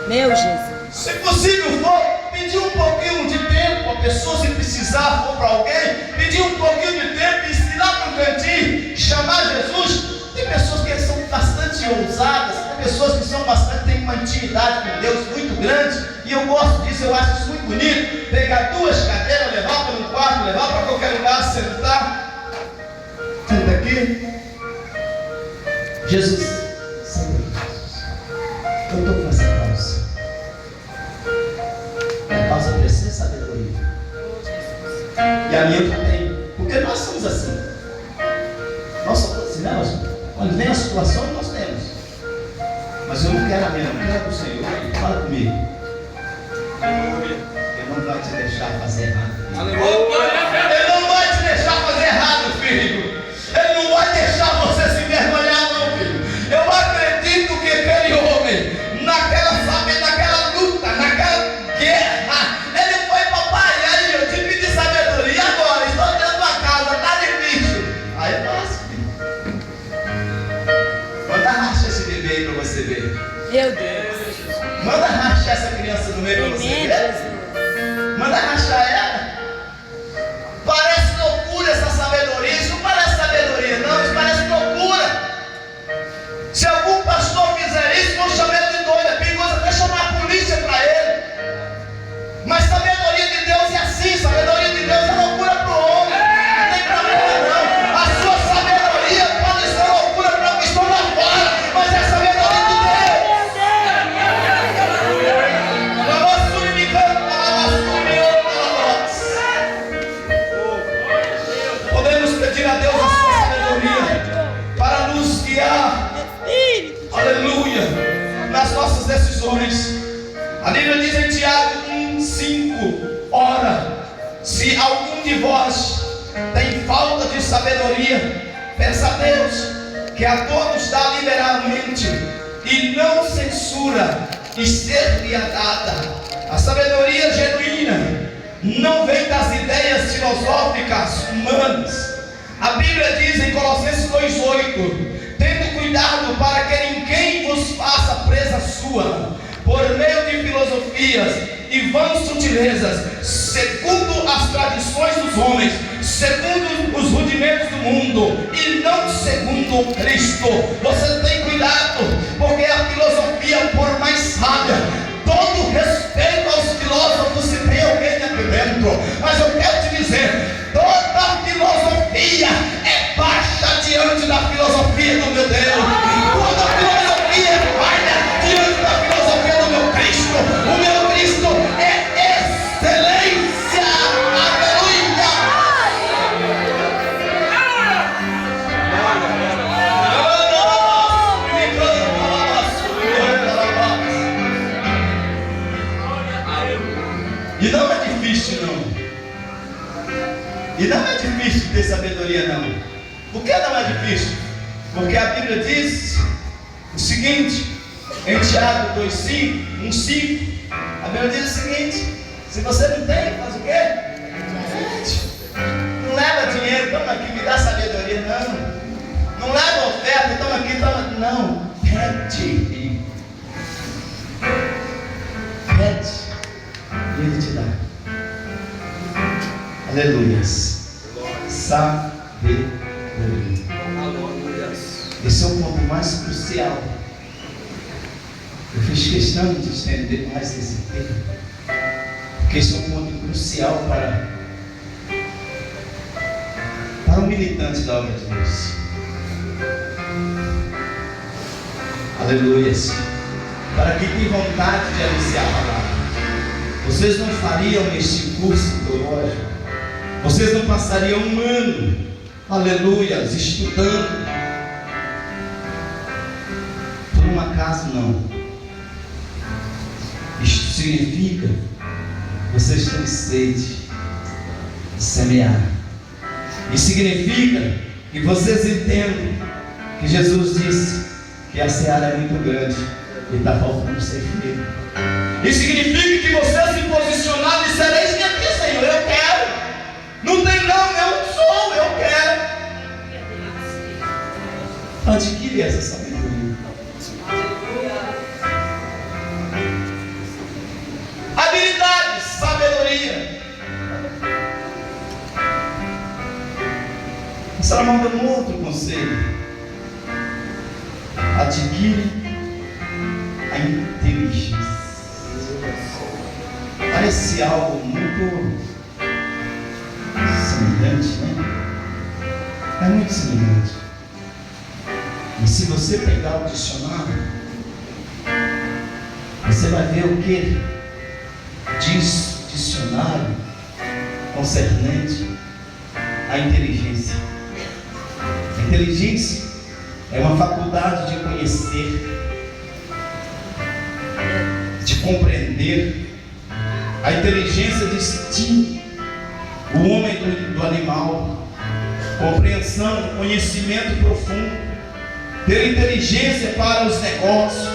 Meu Jesus. se possível for, pedir um pouquinho de tempo a pessoa, se precisar, for para alguém, pedir um pouquinho de tempo e ir lá para um cantinho, chamar Jesus. Tem pessoas que são bastante ousadas, tem pessoas que são bastante, têm uma intimidade com Deus muito grande, e eu gosto disso, eu acho isso muito bonito. Pegar 2 cadeiras, levar para um quarto, levar para qualquer lugar, sentar. Senta aqui. Jesus, Senhor Jesus, eu estou com essa causa. A causa precisa de sabedoria. E a minha eu já tenho. Porque nós somos assim. Nós somos assim, né, nós? Quando vem a situação, nós temos. Mas eu não quero a minha, eu quero do Senhor. Fala comigo. Ele não vai te deixar fazer errado. Ele não vai te deixar fazer errado, filho. Ele não vai deixar você se envergonhar, não, filho. Eu acredito que aquele homem, naquela luta, naquela guerra, ele foi, papai, aí eu te pedi sabedoria, e agora? Estou dentro da casa, está difícil. Aí é fácil, filho. Manda rachar esse bebê aí para você ver. Meu Deus. Manda rachar essa criança no meio para você Amém, ver. Jesus. Manda rachar ela. Parece loucura essa sabedoria. Isso não parece sabedoria, não. Isso parece loucura. Se algum pastor fizer isso, vão chamar ele de doido. É perigoso até chamar a polícia para ele. Mas sabedoria de Deus é assim. Sabedoria de Deus é loucura para o homem. Não tem problema, não. A sua sabedoria pode ser loucura para os que estão lá fora, mas é sabedoria de Deus. Podemos pedir a Deus a sua sabedoria para nos guiar, aleluia, nas nossas decisões. A Bíblia diz em Tiago 1,5: ora, se algum de vós tem falta de sabedoria, peça a Deus, que a todos dá liberalmente e não censura, e ser-lhe dada. A sabedoria genuína não vem das ideias filosóficas humanas. A Bíblia diz em Colossenses 2,8: tendo cuidado para que ninguém vos faça presa sua, por meio de filosofias e vãs sutilezas, segundo as tradições dos homens, segundo os rudimentos do mundo, e não segundo Cristo. Você tem cuidado, porque a filosofia, por mais sábia, todo respeito aos filósofos, se tem alguém aqui dentro, mas eu quero te dizer, toda filosofia é baixa diante da filosofia do meu Deus. Toda filosofia é baixa diante da filosofia do meu Cristo. O meu Cristo é excelência. Aleluia. E não é difícil, não. E não é difícil ter sabedoria, não. Por que não é difícil? Porque a Bíblia diz o seguinte, em Tiago 2,5, 1,5, a Bíblia diz o seguinte: se você não tem, faz o quê? Não leva dinheiro, toma aqui, me dá sabedoria, não. Não leva oferta, toma aqui, toma. Não, pede. Pede, e Ele te dá. Aleluias. Sabedoria. Esse é o ponto mais crucial. Eu fiz questão de estender mais esse tema, porque esse é um ponto crucial para o militante da obra de Deus. Aleluias. Para quem tem vontade de anunciar a palavra. Vocês não fariam este curso teológico, vocês não passariam um ano, aleluias, estudando por um acaso, não. Isto significa que vocês têm sede de semear. Isso significa que vocês entendem que Jesus disse que a seara é muito grande e está faltando ceifeiro. Isso significa que vocês se posicionaram e disseram: eis-me aqui, Senhor, eu quero. Salomão deu um outro conselho: adquire a inteligência. Parece algo muito semelhante, né? É muito semelhante. E se você pegar o dicionário, você vai ver o que diz o dicionário concernente à inteligência. A inteligência é uma faculdade de conhecer, de compreender. A inteligência distingue o homem do animal. Compreensão, conhecimento profundo, ter inteligência para os negócios,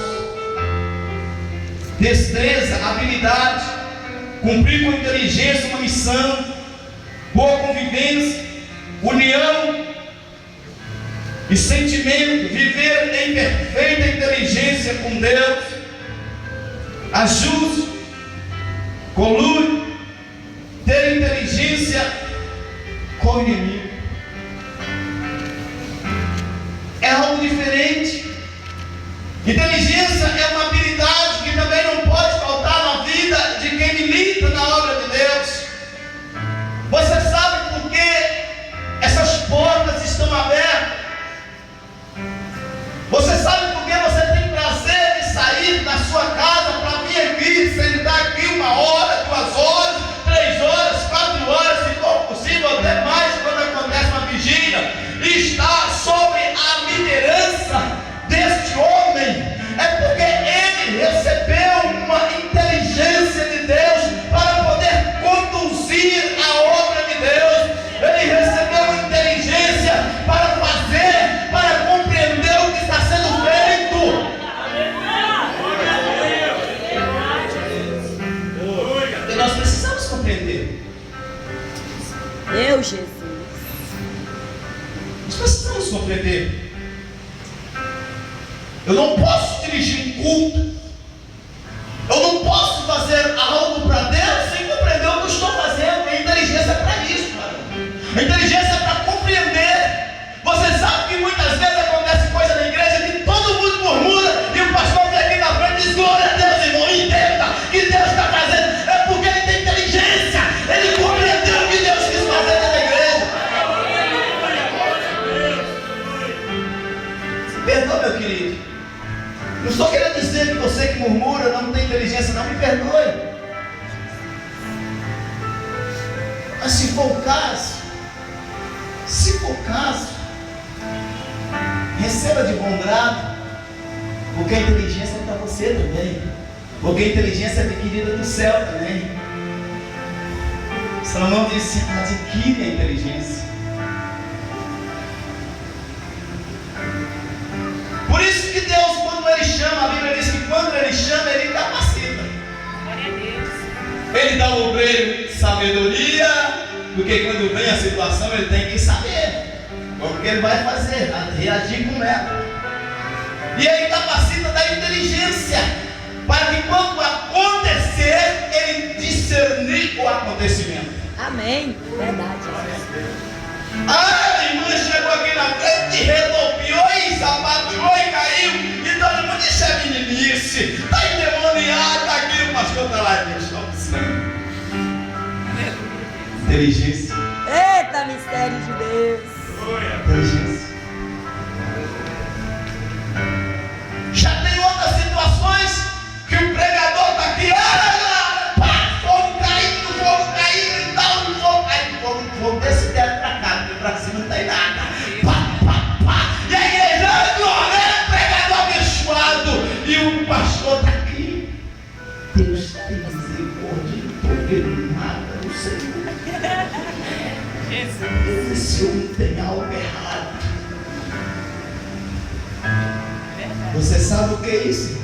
destreza, habilidade, cumprir com inteligência uma missão, boa convivência, união e sentimento, viver em perfeita inteligência com Deus, ajuste, colui, ter inteligência com o inimigo. É algo diferente. Inteligência é uma habilidade que também não pode faltar na vida de quem milita na obra de Deus. Você sabe por que essas portas estão abertas? Você sabe por que você tem prazer de sair da sua casa para vir aqui, sentar aqui 1 hora, 2 horas, 3 horas, 4 horas, se for possível até mais, quando acontece uma vigília, e estar sobre a liderança deste homem? É porque ele recebeu uma inteligência de Deus para poder conduzir a obra de Deus. Ele recebeu inteligência para fazer, para compreender o que está sendo feito. E nós precisamos compreender. Meu Jesus. Nós precisamos compreender. Eu não posso dirigir um culto, eu não posso fazer algo para Deus sem compreender o que estou fazendo. A inteligência é para isso, cara. A inteligência é para compreender. Você sabe que muitas vezes acontece coisa na igreja que todo mundo murmura e o pastor vem aqui na frente e diz: glória a Deus, irmão, entenda que Deus está fazendo. É porque ele tem inteligência, ele compreendeu o que Deus quis fazer na igreja. Perdoa, meu querido. Não estou querendo dizer que você que murmura não tem inteligência, não, me perdoe. Mas se for o caso, receba de bom grado, porque a inteligência é para você também, porque a inteligência é adquirida do céu também. Salomão disse: adquire a inteligência. Por isso que Deus, quando Ele chama, a Bíblia diz que quando Ele chama, Ele capacita. Glória a Deus. Ele dá ao obreiro sabedoria, porque quando vem a situação, ele tem que saber o que ele vai fazer, reagir com ela. E Ele capacita da inteligência, para que quando acontecer, Ele discernir o acontecimento. Amém. Verdade. A irmã chegou aqui na frente, redopiou e sapateou e caiu. E todo mundo disse: é meninice, está endemoniado, está aqui, o pastor está lá. Deus está precisando. Inteligência. Eita, mistério de Deus. Inteligência. Já tem outras situações que o pregador está aqui, pá, fogo caindo e tal, fogo caindo, fogo desse teto para cá, porque para cima não tem nada. Pá. E a igreja, glória, pregador abençoado, e o pastor está aqui. Deus tem misericórdia, não estou vendo nada no Senhor. Esse homem tem algo errado. Você sabe o que é isso?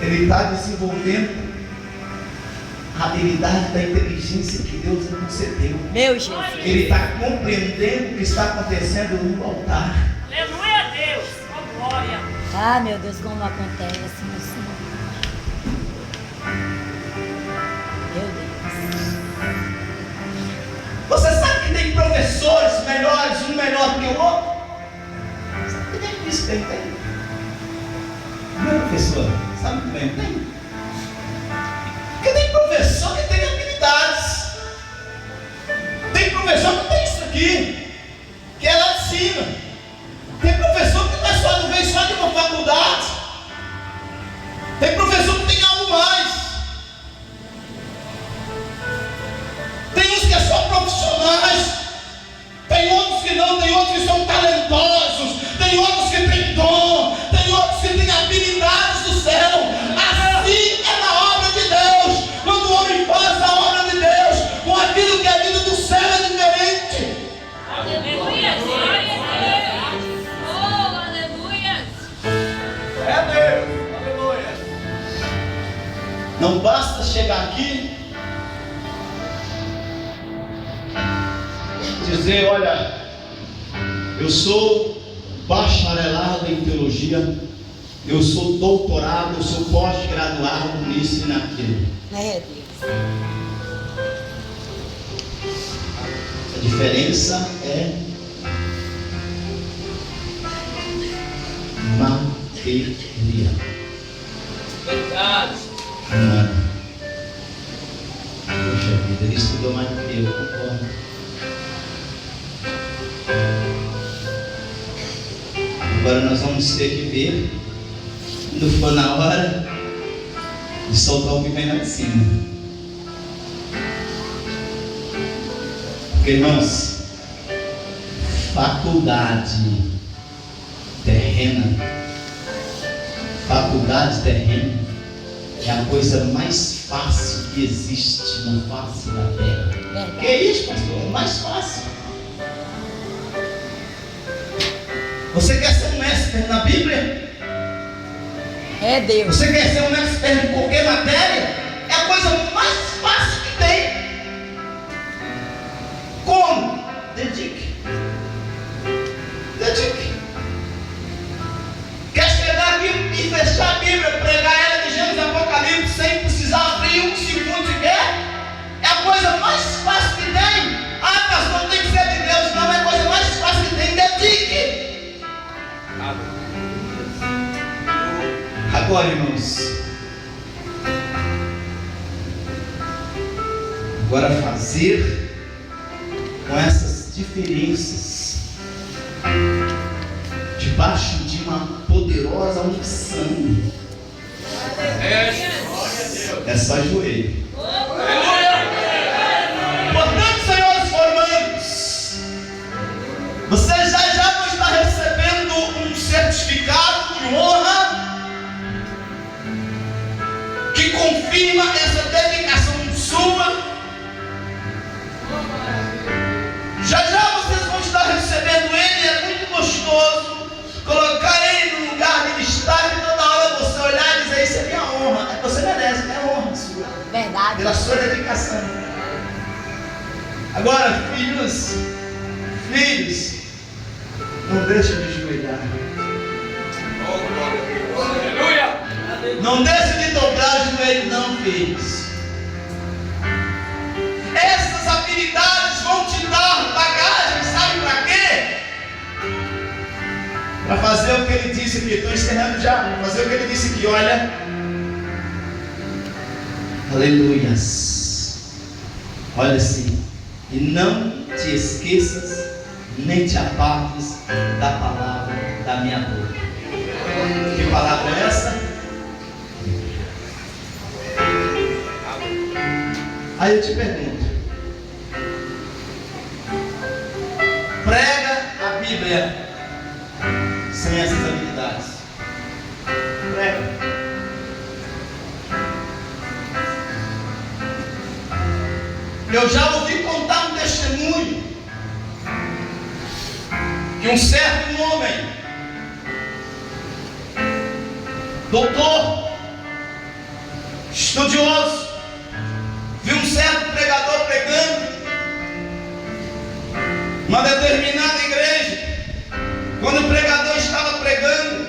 Ele está desenvolvendo a habilidade da inteligência que Deus lhe concedeu. Meu Jesus. Ele está compreendendo o que está acontecendo no altar. Aleluia a Deus. Oh, glória. Ah, meu Deus, como acontece, meu Senhor. Meu Deus. Você sabe que tem professores melhores, um melhor do que o outro? Sabe que nem isso tem. Não é, professor? Sabe muito bem, tem. Porque tem professor que tem habilidades. Tem professor que tem isso aqui, que é lá de cima. Tem professor que não vem só de uma faculdade. Tem professor que tem algo mais. Tem uns que é só profissionais. Tem outros que não, tem outros que são talentosos. Tem outros que têm dom. Tem outros que têm habilidades do céu. Assim é na obra de Deus. Quando o homem faz a obra de Deus, com aquilo que é vindo do céu é diferente. Aleluia. Glória a Deus. Oh, aleluia. É Deus. Aleluia. Não basta chegar aqui e dizer, olha, eu sou bacharelado em teologia, eu sou doutorado, eu sou pós-graduado nisso e naquilo. É, Deus. A diferença é material. Verdade. Não. Poxa vida, ele estudou mais do que eu, concordo. Agora nós vamos ter que ver, quando for na hora de soltar o que vem lá de cima. Porque, irmãos, faculdade terrena é a coisa mais fácil que existe na face da terra. Verdade. Que é isso, pastor? É mais fácil. Você quer ser um expert na Bíblia? É Deus. Você quer ser um expert em qualquer matéria? É a coisa mais fácil que tem. Como? Dedique. Quer chegar aqui e fechar a Bíblia, pregar ela de Gênesis e Apocalipse sem precisar abrir um segundo sequer? É a coisa mais fácil que tem. Ah, pastor, não tem que ser de Deus. Não, é a coisa mais fácil que tem. Dedique. Agora, irmãos, agora fazer com essas diferenças debaixo de uma poderosa unção é só joelho. Portanto, senhores formandos, vocês já vão estar recebendo um certificado de honra que confirma essa dedicação sua. Já vocês vão estar recebendo ele. É muito gostoso colocar ele no lugar de destaque. Toda hora você olhar e dizer, isso é minha honra. Você merece, é honra sua. Verdade. Pela sua dedicação. Agora, filhos, não deixem de ajoelhar. Aleluia. Não deixe de dobrar o joelho, não, filhos. Essas habilidades vão te dar bagagem, sabe para quê? Para fazer o que ele disse aqui. Estou encerrando já. Para fazer o que ele disse aqui, olha. Aleluias. Olha assim. E não te esqueças, nem te apartes da palavra da minha boca. Que palavra é essa? Aí eu te pergunto, prega a Bíblia sem essas habilidades? Prega. Eu já ouvi contar um testemunho que um certo homem, doutor, estudioso, viu um certo pregador pregando uma determinada igreja. Quando o pregador estava pregando,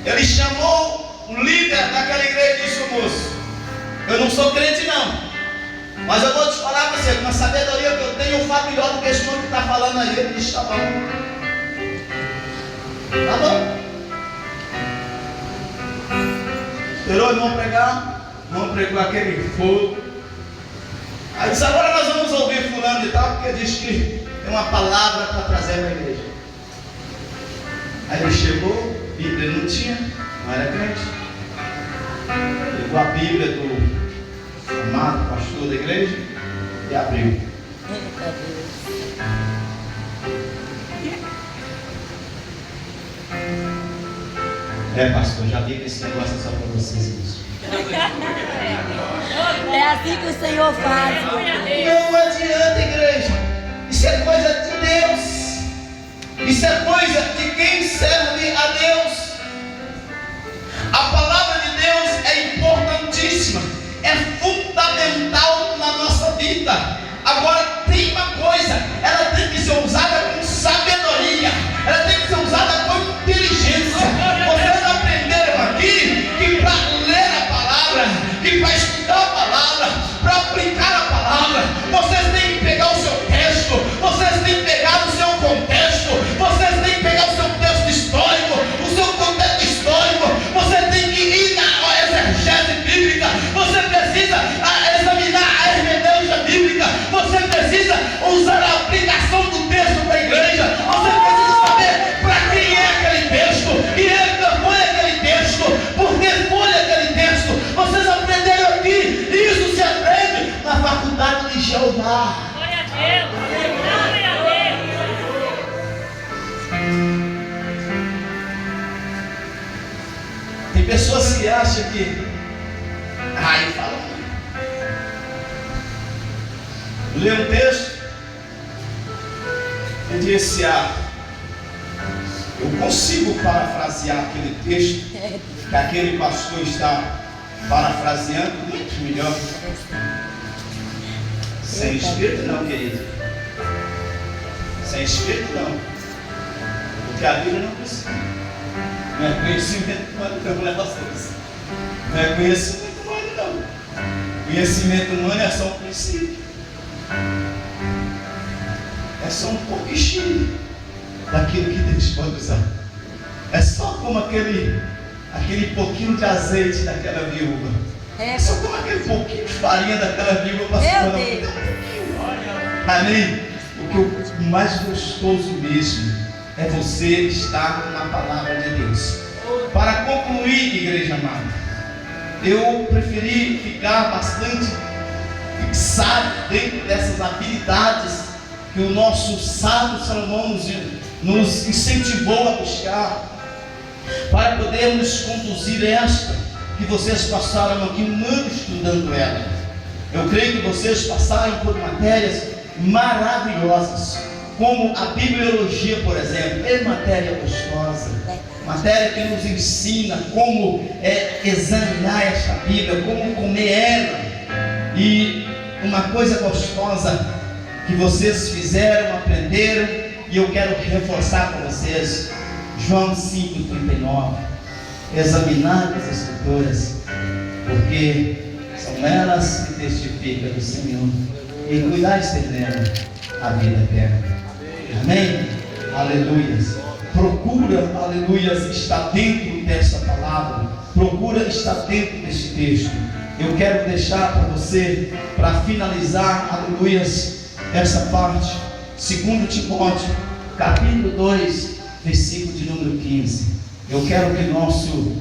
ele chamou o líder daquela igreja e disse: moço, eu não sou crente não, mas eu vou te falar para você, com a sabedoria que eu tenho, eu falo melhor do que esse irmão que está falando aí. Ele diz, tá bom. Tá bom. Esperou o irmão pregar? O irmão pregou aquele fogo. Aí disse, agora nós vamos ouvir fulano de tal, porque diz que tem uma palavra para trazer para a igreja. Aí ele chegou, Bíblia não tinha, não era crente. Pegou a Bíblia do amado pastor da igreja e abriu. Eita Deus. Pastor, já vi que esse negócio é só para vocês mesmo. É assim que o Senhor faz. Não adianta, igreja. Isso é coisa de Deus. Isso é coisa de quem serve a Deus. A palavra de Deus é importantíssima, é fundamental na nossa vida. Agora tem uma coisa, ela tem que ser usada com sabedoria, ela tem que ser usada com inteligência. Vocês aprenderam aqui que para ler a palavra, que para estudar a palavra, para aplicar a palavra, vocês têm que pegar o seu texto, vocês têm que pegar o seu contexto, vocês têm que pegar o seu texto histórico, o seu contexto histórico, você tem que ir na exegese bíblica, você precisa examinar a hermenêutica bíblica, você precisa usar a aplicação do texto para a igreja, você precisa saber para quem é aquele texto, e foi aquele texto, por que foi aquele texto. Vocês aprenderam aqui, isso se aprende na faculdade de Jeová. Glória a Deus. Glória a Deus. Tem pessoas que acham que eu falo muito. Lê um texto e disse, eu consigo parafrasear aquele texto que aquele pastor está parafraseando muito melhor. Sem espírito não, querido. Sem espírito não. Porque a Bíblia não precisa. Não é conhecimento humano, não é vocês. Não é conhecimento humano, não. Conhecimento humano é só um princípio. É só um pouquinho daquilo que Deus pode usar. É só como aquele pouquinho de azeite daquela viúva. É só como aquele pouquinho de farinha daquela viúva para se tornar um pouquinho. Amém? O mais gostoso mesmo é você estar na palavra de Deus. Para concluir, igreja amada, eu preferi ficar bastante fixado dentro dessas habilidades que o nosso sábio Salomão nos incentivou a buscar, para podermos conduzir esta que vocês passaram aqui um ano estudando ela. Eu creio que vocês passaram por matérias maravilhosas, como a bibliologia, por exemplo. É matéria gostosa, matéria que nos ensina como examinar esta Bíblia, como comer ela. E uma coisa gostosa que vocês fizeram, aprenderam, e eu quero reforçar para vocês, João 5,39, examinar as Escrituras, porque são elas que testificam do Senhor, e cuidar estendendo a vida eterna. Amém? Aleluias. Procura, aleluias, estar dentro dessa palavra, procura estar dentro desse texto. Eu quero deixar para você, para finalizar, aleluias, essa parte, 2 Timóteo, capítulo 2, versículo de número 15. Eu quero que nosso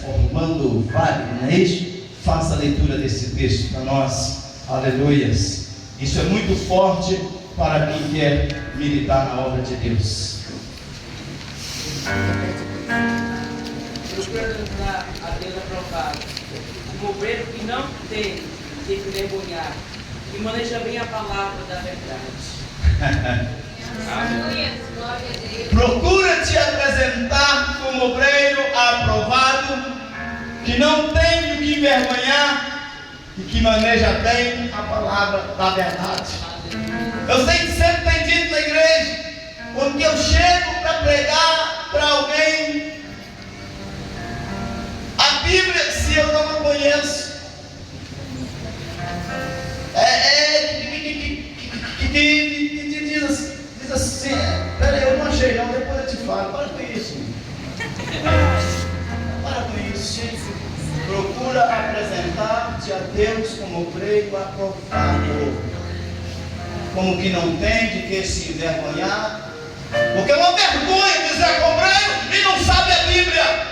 formando Wagner, não é isso? Faça a leitura desse texto para nós, aleluias. Isso é muito forte para quem quer militar na obra de Deus. Procura ajudar a Deus aprovado, como obreiro que não tem que envergonhar, que maneja bem a palavra da verdade. Aleluia. Glória a Deus. Procura te apresentar como obreiro aprovado, que não tem o que envergonhar e que maneja bem a palavra da verdade. Eu sei que sempre tem dito na igreja, quando eu chego para pregar para alguém a Bíblia, se eu não a conheço, diz assim, peraí, eu não achei não, depois eu te falo. Para com isso. Para com isso. Procura apresentar-te a Deus como creio aprovado, como que não tem de que se envergonhar, porque é uma vergonha dizer obreiro e não sabe a Bíblia.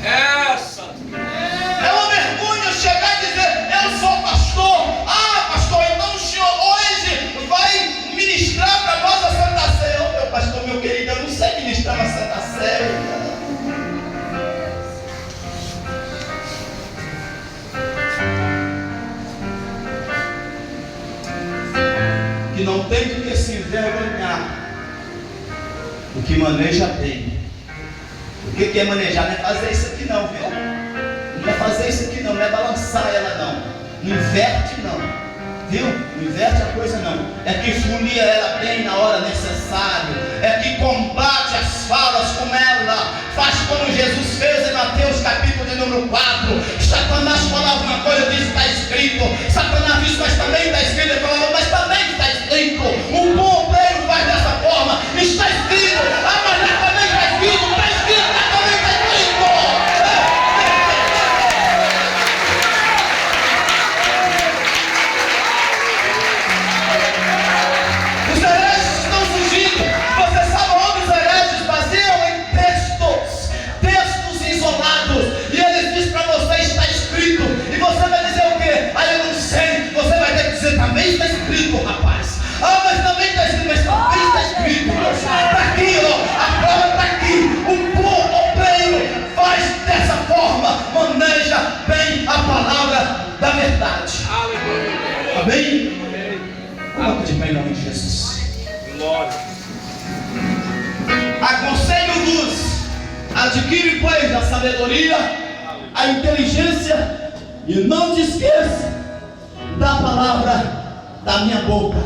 É uma vergonha chegar e dizer, eu sou pastor. Ah, pastor, então o senhor hoje vai ministrar para nós a Santa Ceia. Ô, meu pastor, meu querido, eu não sei ministrar a Santa Ceia. Que não tem do que se envergonhar, o que maneja bem. O que é manejar? Não é fazer isso aqui não, viu? Não é fazer isso aqui não, não é balançar ela não. Não inverte não, viu? Não inverte a coisa não. É que folia ela bem na hora necessária. É que combate as falas com ela. Faz como Jesus fez em Mateus capítulo de número 4. Satanás falava uma coisa, diz está escrito. Satanás disse, mas também está escrito. Ele falava, mas também está escrito. O bom obreiro faz dessa forma. Está escrito. Ah, mas lá também está escrito. Está escrito, lá também está escrito. Os hereges estão surgindo. Você sabe onde os hereges baseiam? Em textos isolados. E eles dizem para você, está escrito. E você vai dizer o quê? Ah, eu não sei. Você vai ter que dizer, também está escrito, rapaz. Ah, mas também está escrito, mas também está escrito. Está aqui, ó, a prova está aqui. O bom obreiro faz dessa forma, maneja bem a palavra da verdade. Amém? Vamos de bem em nome de Jesus. Aconselho-vos, adquire, pois, a sabedoria, a inteligência, e não te esqueça da palavra da minha boca.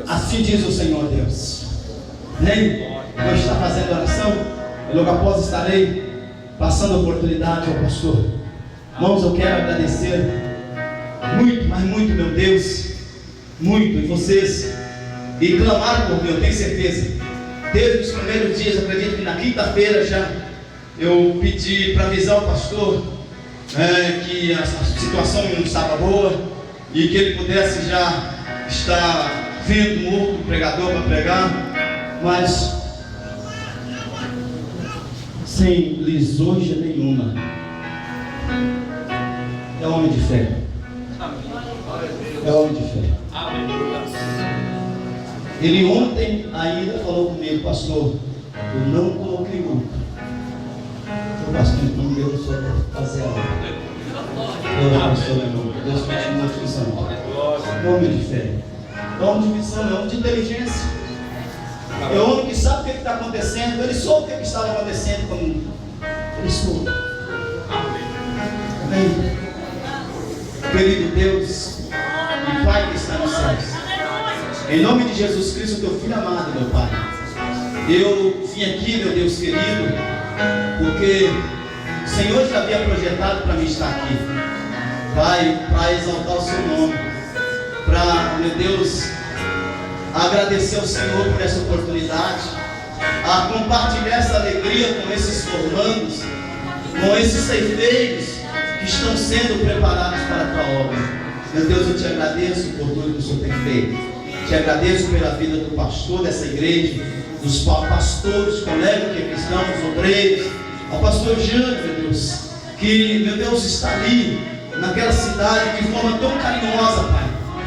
Assim diz o Senhor Deus. Amém? Vou estar fazendo oração, e logo após estarei passando a oportunidade ao pastor. Irmãos, eu quero agradecer muito, mas muito, meu Deus, muito, e vocês, e clamaram por mim, eu tenho certeza. Desde os primeiros dias, acredito que na quinta-feira já, eu pedi para avisar o pastor que a situação não estava boa, e que ele pudesse já estar vendo um outro pregador para pregar, mas sem lisonja nenhuma. É homem de fé. É homem de fé. Ele ontem ainda falou comigo, pastor, eu não coloquei muito. O pastor não deu só para fazer a obra. Deus continua te usando. Homem de fé. Homem de missão, não, de inteligência. É o homem que sabe o que está acontecendo. Ele soube o que estava acontecendo comigo. Ele soube. Amém. Querido Deus e Pai que está nos céus, em nome de Jesus Cristo, teu Filho amado, meu Pai, eu vim aqui, meu Deus querido, porque o Senhor já havia projetado para mim estar aqui, Pai, para exaltar o seu nome, para, meu Deus, agradecer ao Senhor por essa oportunidade, a compartilhar essa alegria com esses formandos, com esses ceifeiros que estão sendo preparados para a tua obra. Meu Deus, eu te agradeço por tudo que o Senhor tem feito. Te agradeço pela vida do pastor dessa igreja, dos pastores, colegas que aqui estão, os obreiros, ao pastor Jânio, meu Deus, que, meu Deus, está ali, naquela cidade, de forma tão carinhosa, Pai.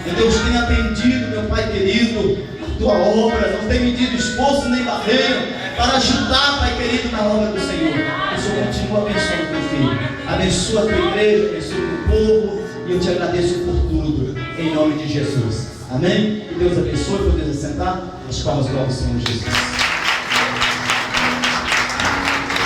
Meu Deus, tem atendido, meu Pai querido, a tua obra, não tem medido esforço nem barreira para ajudar, Pai querido, na obra do Senhor. O Senhor continua abençoando teu filho, abençoa a tua igreja, abençoa o teu povo, e eu te agradeço por tudo, em nome de Jesus. Amém? Que Deus abençoe, podemos sentar, as palmas glórias ao Senhor Jesus.